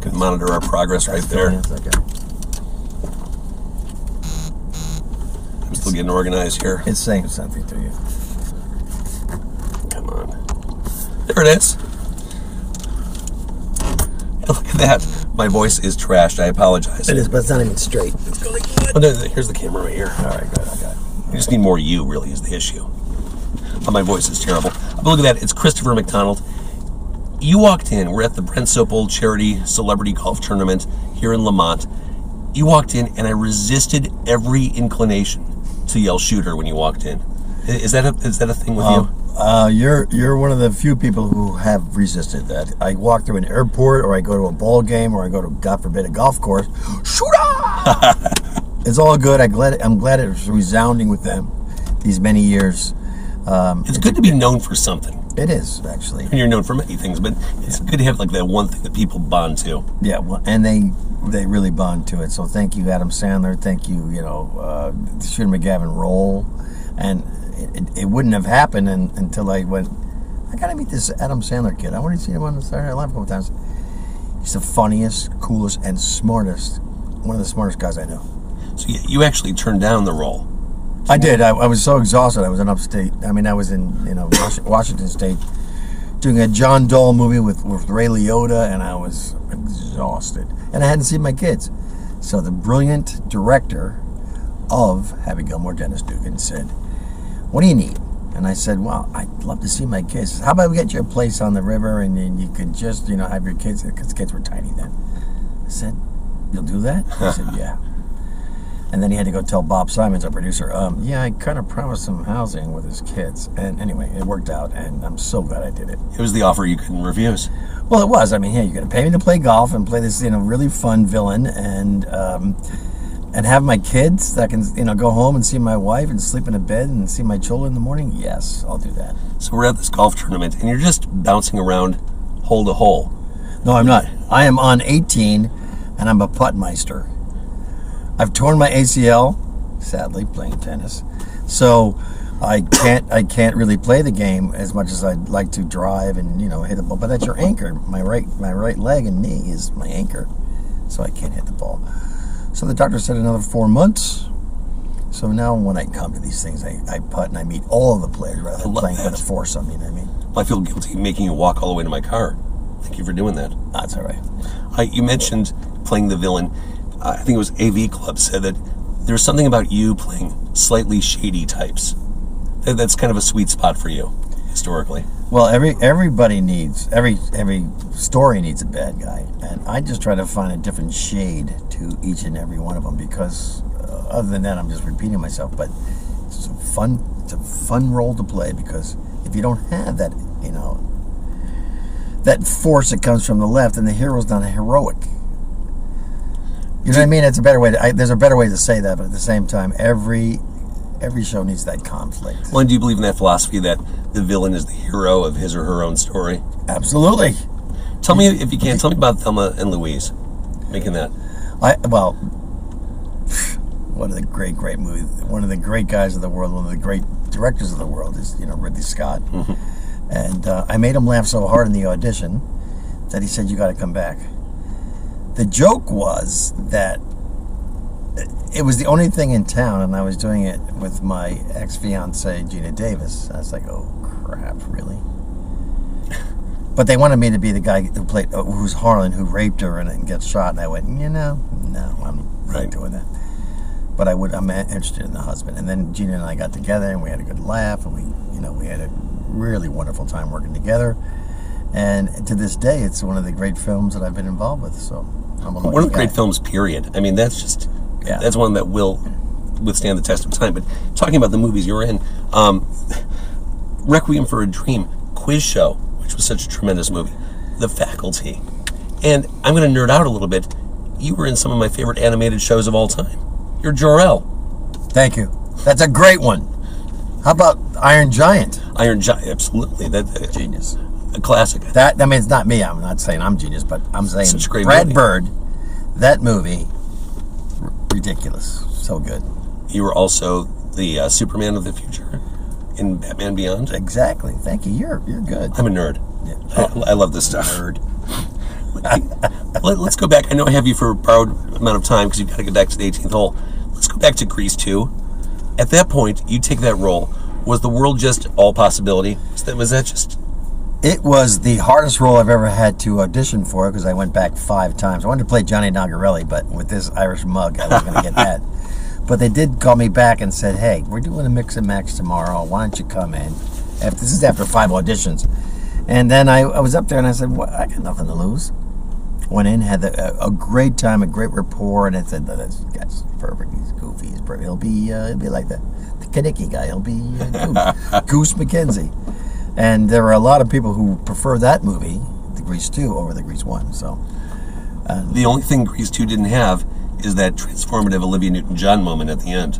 can monitor our progress right there. Okay. I'm still getting organized here. It's saying something to you. Come on. There it is. Look at that. My voice is trashed. I apologize. It is, but it's not even straight. It's going good. Oh, no, here's the camera right here. All right, good. I got it. You just need more you, really, is the issue. Oh, my voice is terrible. But look at that. It's Christopher McDonald. You walked in. We're at the Brent Sopel Charity Celebrity Golf Tournament here in Lemont. You walked in, and I resisted every inclination to yell shooter when you walked in. Is that a thing with you? You're one of the few people who have resisted that. I walk through an airport, or I go to a ball game, or I go to, God forbid, a golf course. Shooter! It's all good. I'm glad it's resounding with them these many years. It's good to be known for something. It is, actually. And you're known for many things, but it's good to have like that one thing that people bond to. Yeah, well, and they really bond to it. So thank you, Adam Sandler. Thank you, Shooter McGavin role. And it wouldn't have happened until I went, I got to meet this Adam Sandler kid. I want to see him on the Saturday Night Live a couple times. He's the funniest, coolest, and smartest, one of the smartest guys I know. So you actually turned down the role. I did. I was so exhausted. I was in upstate. I mean, I was in Washington State doing a John Dole movie with Ray Liotta, and I was exhausted. And I hadn't seen my kids. So the brilliant director of Happy Gilmore, Dennis Dugan, said, "What do you need?" And I said, "Well, I'd love to see my kids. How about we get you a place on the river, and then you could just, have your kids," because the kids were tiny then. I said, "You'll do that?" He said, "Yeah." And then he had to go tell Bob Simons, our producer, yeah, I kind of promised him housing with his kids. And anyway, it worked out, and I'm so glad I did it. It was the offer you couldn't refuse. Well, it was. I mean, hey, you're going to pay me to play golf and play this, really fun villain, and have my kids that can, go home and see my wife and sleep in a bed and see my children in the morning. Yes, I'll do that. So we're at this golf tournament, and you're just bouncing around hole to hole. No, I'm not. I am on 18, and I'm a putt-meister. I've torn my ACL, sadly, playing tennis. So I can't really play the game as much as I'd like to drive and, hit the ball. But that's your anchor. My right leg and knee is my anchor. So I can't hit the ball. So the doctor said another 4 months. So now when I come to these things, I putt and I meet all of the players rather than playing for the foursome, you know what I mean? Well, I feel guilty making you walk all the way to my car. Thank you for doing that. That's all right. You mentioned playing the villain. I think it was AV Club said that there's something about you playing slightly shady types. That's kind of a sweet spot for you, historically. Well, everybody needs, every story needs a bad guy. And I just try to find a different shade to each and every one of them because other than that, I'm just repeating myself. But it's a fun role to play because if you don't have that, that force that comes from the left, and the hero's not heroic. You know what I mean? It's a better way. There's a better way to say that, but at the same time, every show needs that conflict. Well, and do you believe in that philosophy that the villain is the hero of his or her own story? Absolutely. Tell me, if you can, tell me about Thelma and Louise, making that. One of the great movies, one of the great guys of the world, one of the great directors of the world is, Ridley Scott. Mm-hmm. And I made him laugh so hard in the audition that he said, "You got to come back." The joke was that it was the only thing in town, and I was doing it with my ex-fiancée, Gina Davis. I was like, oh, crap, really? But they wanted me to be the guy who's Harlan, who raped her and gets shot, and I went, no, I'm not doing that. But I'm interested in the husband. And then Gina and I got together, and we had a good laugh, and we had a really wonderful time working together. And to this day, it's one of the great films that I've been involved with. So I'm a lucky one of the guy. great films, period. I mean, that's one that will withstand the test of time. But talking about the movies you're in, Requiem for a Dream, Quiz Show, which was such a tremendous movie, The Faculty. And I'm going to nerd out a little bit. You were in some of my favorite animated shows of all time. You're Jor-El. Thank you. That's a great one. How about Iron Giant? Iron Giant, absolutely. Genius. A classic. It's not me. I'm not saying I'm genius, but I'm saying such a great Brad movie. Bird, that movie, ridiculous. So good. You were also the Superman of the future in Batman Beyond. Exactly. Thank you. You're good. I'm a nerd. Yeah. I love this stuff. Nerd. Let's go back. I know I have you for a borrowed amount of time because you've got to get back to the 18th hole. Let's go back to Grease 2. At that point, you take that role. Was the world just all possibility? Was that just... It was the hardest role I've ever had to audition for because I went back 5 times. I wanted to play Johnny Nagarelli, but with this Irish mug, I wasn't going to get that. But they did call me back and said, hey, we're doing a mix and match tomorrow. Why don't you come in? This is after 5 auditions. And then I was up there and I said, well, I got nothing to lose. Went in, had a great time, a great rapport, and I said, no, this guy's perfect. He's goofy. He's perfect. He'll be like the Kaniki guy. He'll be Goose McKenzie. And there were a lot of people who prefer that movie, the Grease 2, over the Grease 1. So the only thing Grease 2 didn't have is that transformative Olivia Newton-John moment at the end.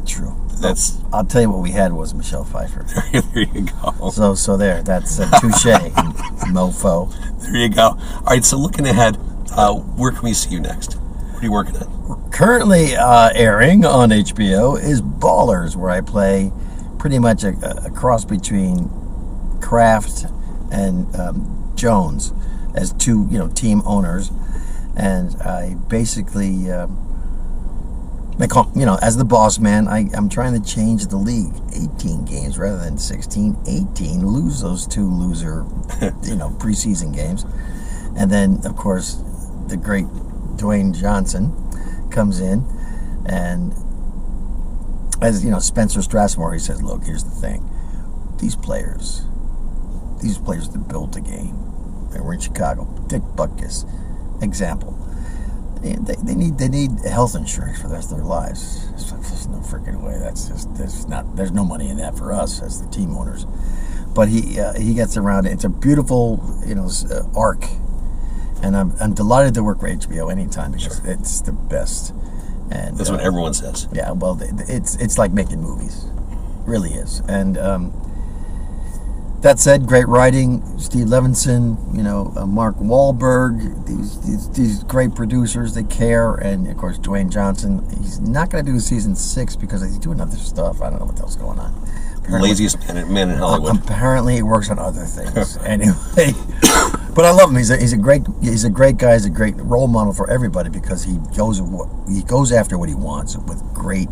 True. That's. I'll tell you what we had was Michelle Pfeiffer. There you go. So there. That's touche, mofo. There you go. All right. So looking ahead, where can we see you next? What are you working on? Currently airing on HBO is Ballers, where I play pretty much a cross between Kraft and Jones as 2 team owners, and I basically as the boss man, I'm trying to change the league. 18 games rather than 16. 18, lose those 2 loser preseason games, and then of course the great Dwayne Johnson comes in, and as Spencer Strassmore, he says, look, here's the thing, these players that built the game, they were in Chicago. Dick Butkus, example. They need health insurance for the rest of their lives. There's no freaking way. There's no money in that for us as the team owners. But he gets around it. It's a beautiful arc, and I'm delighted to work for HBO anytime because it's the best. And that's what everyone says. Yeah, well, it's like making movies, it really is. And that said, great writing, Steve Levinson, Mark Wahlberg, these great producers, they care, and of course Dwayne Johnson. He's not going to do season 6 because he's doing other stuff. I don't know what the hell's going on. Apparently, laziest man in Hollywood. Apparently, he works on other things. Anyway, but I love him. He's a great guy. He's a great role model for everybody because he goes after what he wants with great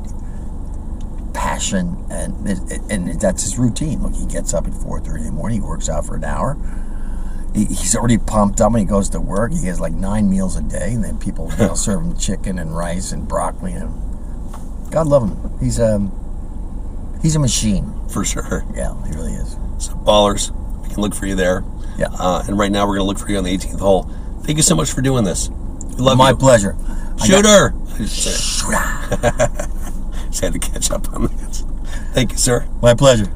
passion, and that's his routine. Look, he gets up at 4:30 in the morning. He works out for an hour. He's already pumped up when he goes to work. He has like 9 meals a day, and then people serve him chicken and rice and broccoli. And God love him. He's a machine. For sure. Yeah, he really is. So Ballers, we can look for you there. Yeah. And right now we're going to look for you on the 18th hole. Thank you so much for doing this. We love My you. pleasure. Shooter. Shooter. Just had to catch up on that. Thank you, sir. My pleasure.